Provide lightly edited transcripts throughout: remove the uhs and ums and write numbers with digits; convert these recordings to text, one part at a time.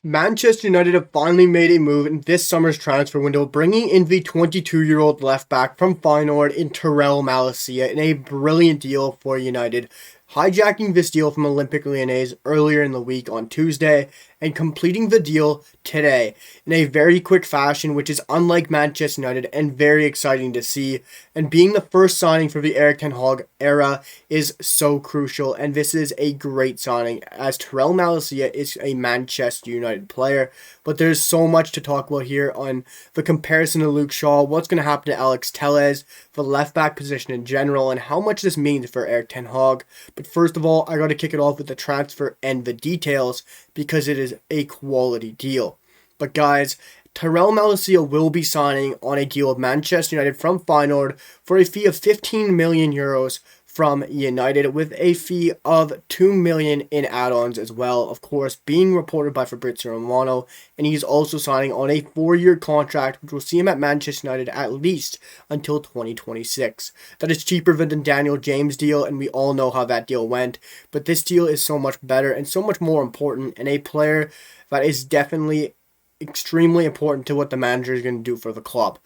Manchester United have finally made a move in this summer's transfer window, bringing in the 22-year-old left-back from Feyenoord in Tyrell Malacia in a brilliant deal for United, hijacking this deal from Olympique Lyonnais earlier in the week on Tuesday and completing the deal today in a very quick fashion, which is unlike Manchester United and very exciting to see. And being the first signing for the Erik ten Hag era is so crucial, and this is a great signing as Tyrell Malacia is a Manchester United player. But there's so much to talk about here on the comparison to Luke Shaw, what's going to happen to Alex Tellez, the left back position in general, and how much this means for Erik ten Hag. But first of all, I got to kick it off with the transfer and the details because it is a quality deal. But guys, Tyrell Malacia will be signing on a deal with Manchester United from Feyenoord for a fee of 15 million euros from United, with a fee of 2 million in add-ons as well, of course, being reported by Fabrizio Romano. And he's also signing on a 4-year contract, which will see him at Manchester United at least until 2026. That is cheaper than the Daniel James deal, and we all know how that deal went. But this deal is so much better and so much more important, and a player that is definitely extremely important to what the manager is going to do for the club.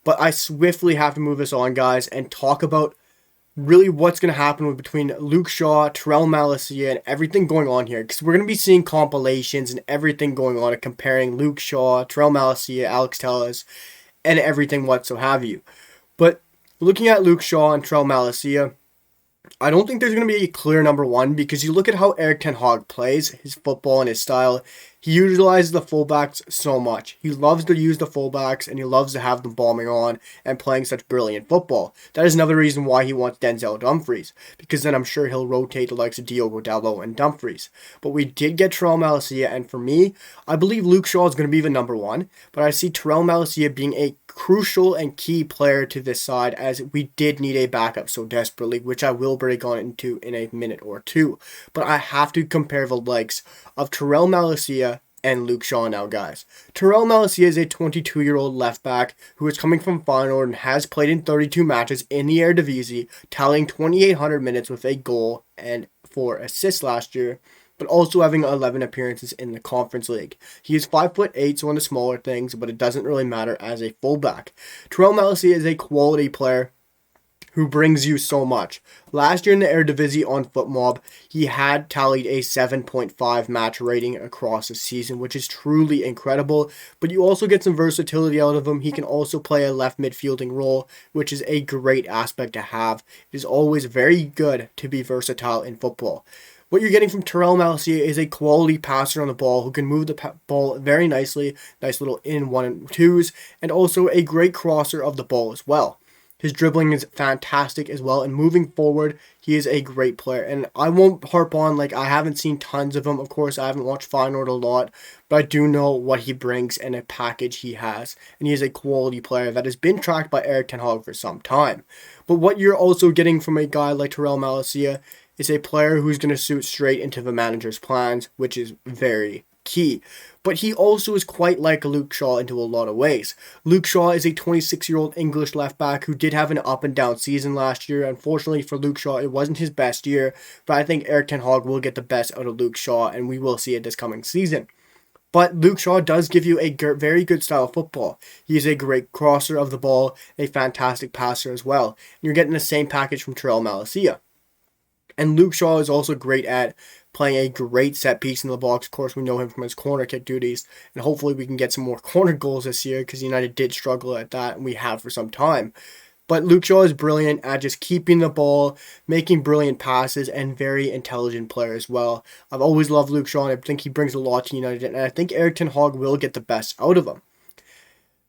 But I swiftly have to move this on, guys, and talk about really what's going to happen between Luke Shaw, Tyrell Malacia, and everything going on here. Because we're going to be seeing compilations and everything going on and comparing Luke Shaw, Tyrell Malacia, Alex Tellez, and everything what so have you. But looking at Luke Shaw and Tyrell Malacia, I don't think there's going to be a clear number one, because you look at how Erik ten Hag plays, his football and his style. He utilizes the fullbacks so much. He loves to use the fullbacks, and he loves to have them bombing on and playing such brilliant football. That is another reason why he wants Denzel Dumfries, because then I'm sure he'll rotate the likes of Diogo Dalot and Dumfries. But we did get Tyrell Malacia, and for me, I believe Luke Shaw is going to be the number one, but I see Tyrell Malacia being a crucial and key player to this side, as we did need a backup so desperately, which I will break on into in a minute or two. But I have to compare the likes of Tyrell Malacia and Luke Shaw now, guys. Tyrell Malacia is a 22-year-old left back who is coming from Feyenoord and has played in 32 matches in the Eredivisie, tallying 2,800 minutes with a goal and 4 assists last year, but also having 11 appearances in the Conference League. He is 5'8", so one of the smaller things, but it doesn't really matter as a fullback. Tyrell Malacia is a quality player who brings you so much. Last year in the Eredivisie on FootMob, he had tallied a 7.5 match rating across the season, which is truly incredible. But you also get some versatility out of him. He can also play a left midfielding role, which is a great aspect to have. It is always very good to be versatile in football. What you're getting from Tyrell Malacia is a quality passer on the ball who can move the ball very nicely, nice little in 1 and 2s, and also a great crosser of the ball as well. His dribbling is fantastic as well, and moving forward, he is a great player. And I won't harp on, I haven't seen tons of him. Of course, I haven't watched Feyenoord a lot, but I do know what he brings and a package he has. And he is a quality player that has been tracked by Erik ten Hag for some time. But what you're also getting from a guy like Tyrell Malacia is a player who's going to suit straight into the manager's plans, which is very key. But he also is quite like Luke Shaw into a lot of ways. Luke Shaw is a 26-year-old English left back who did have an up and down season last year. Unfortunately for Luke Shaw, it wasn't his best year, but I think Erik ten Hag will get the best out of Luke Shaw, and we will see it this coming season. But Luke Shaw does give you a very good style of football. He is a great crosser of the ball, a fantastic passer as well. And you're getting the same package from Tyrell Malacia. And Luke Shaw is also great at playing a great set piece in the box. Of course, we know him from his corner kick duties, and hopefully we can get some more corner goals this year, because United did struggle at that, and we have for some time. But Luke Shaw is brilliant at just keeping the ball, making brilliant passes, and very intelligent player as well. I've always loved Luke Shaw, and I think he brings a lot to United, and I think Erik ten Hag will get the best out of him.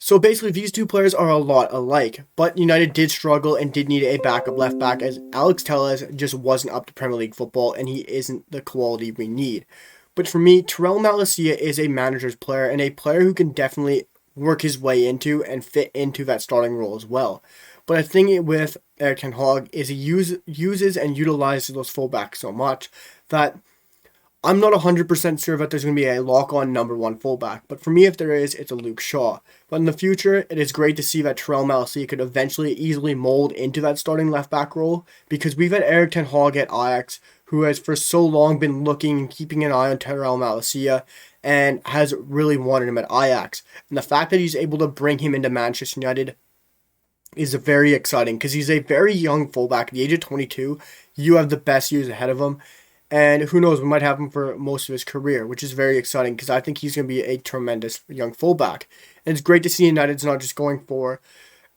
So basically, these two players are a lot alike, but United did struggle and did need a backup left back, as Alex Tellez just wasn't up to Premier League football, and he isn't the quality we need. But for me, Tyrell Malacia is a manager's player, and a player who can definitely work his way into and fit into that starting role as well. But the thing with Erik ten Hag is he uses and utilizes those fullbacks so much that I'm not 100% sure that there's going to be a lock-on number one fullback, but for me, if there is, it's a Luke Shaw. But in the future, it is great to see that Tyrell Malacia could eventually easily mold into that starting left-back role, because we've had Erik ten Hag at Ajax, who has for so long been looking and keeping an eye on Tyrell Malacia, and has really wanted him at Ajax. And the fact that he's able to bring him into Manchester United is very exciting because he's a very young fullback. At the age of 22, you have the best years ahead of him. And who knows, we might have him for most of his career, which is very exciting because I think he's going to be a tremendous young fullback. And it's great to see United's not just going for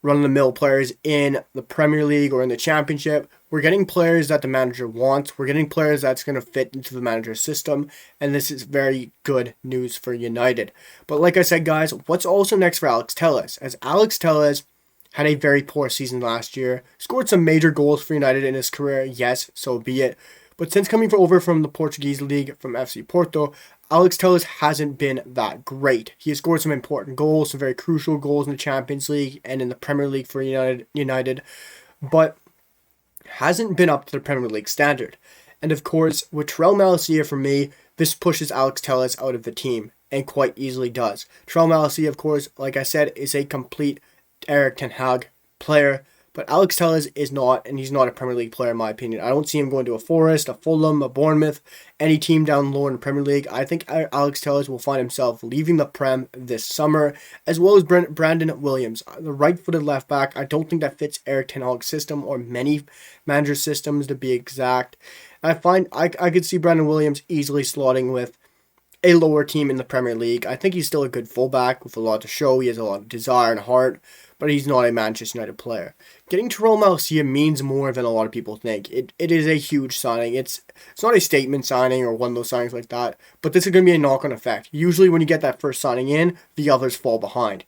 run-of-the-mill players in the Premier League or in the Championship. We're getting players that the manager wants. We're getting players that's going to fit into the manager's system. And this is very good news for United. But like I said, guys, what's also next for Alex Tellez? As Alex Tellez had a very poor season last year, scored some major goals for United in his career, yes, so be it. But since coming over from the Portuguese league from FC Porto, Alex Tellez hasn't been that great. He has scored some important goals, some very crucial goals in the Champions League and in the Premier League for United, but hasn't been up to the Premier League standard. And of course, with Tyrell Malacia, for me, this pushes Alex Tellez out of the team, and quite easily does. Tyrell Malacia, of course, like I said, is a complete Erik ten Hag player, but Alex Tellez is not, and he's not a Premier League player in my opinion. I don't see him going to a Forest, a Fulham, a Bournemouth, any team down low in the Premier League. I think Alex Tellez will find himself leaving the Prem this summer, as well as Brandon Williams, the right-footed left-back. I don't think that fits Erik ten Hag's system, or many manager systems to be exact. I could see Brandon Williams easily slotting with a lower team in the Premier League. I think he's still a good fullback with a lot to show. He has a lot of desire and heart, but he's not a Manchester United player. Getting Tyrell Malacia means more than a lot of people think. It is a huge signing. It's not a statement signing or one of those signings like that, but this is going to be a knock-on effect. Usually when you get that first signing in, the others fall behind.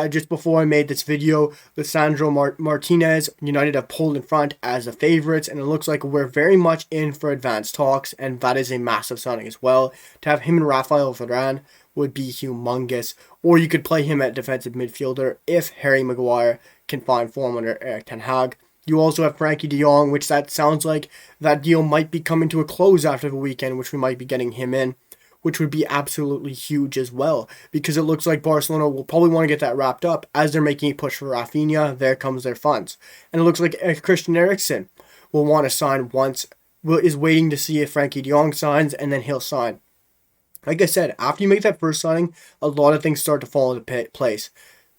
Just before I made this video, Lisandro Martinez, United have pulled in front as the favourites, and it looks like we're very much in for advanced talks, and that is a massive signing as well. To have him and Rafael Varane would be humongous, or you could play him at defensive midfielder if Harry Maguire can find form under Erik ten Hag. You also have Frankie de Jong, which that sounds like that deal might be coming to a close after the weekend, which we might be getting him in, which would be absolutely huge as well, because it looks like Barcelona will probably want to get that wrapped up as they're making a push for Rafinha. There comes their funds. And it looks like Christian Eriksen will want to sign is waiting to see if Frankie de Jong signs, and then he'll sign. Like I said, after you make that first signing, a lot of things start to fall into place.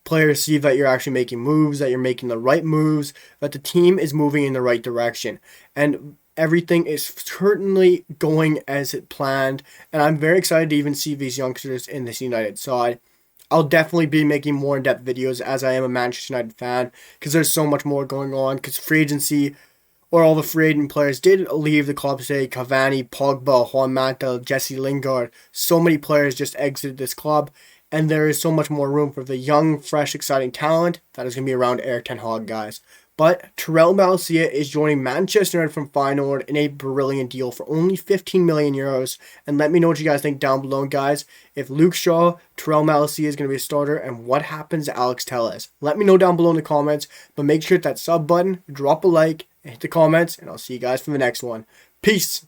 Players see that you're actually making moves, that you're making the right moves, that the team is moving in the right direction. And everything is certainly going as it planned, and I'm very excited to even see these youngsters in this United side. I'll definitely be making more in-depth videos as I am a Manchester United fan, because there's so much more going on, because free agency, or all the free agent players did leave the club today. Cavani, Pogba, Juan Mata, Jesse Lingard, so many players just exited this club, and there is so much more room for the young, fresh, exciting talent that is going to be around Erik ten Hag, guys. But Tyrell Malacia is joining Manchester United from Feyenoord in a brilliant deal for only 15 million euros. And let me know what you guys think down below, guys. If Luke Shaw, Tyrell Malacia is going to be a starter, and what happens to Alex Tellez. Let me know down below in the comments. But make sure to hit that sub button, drop a like, and hit the comments, and I'll see you guys for the next one. Peace.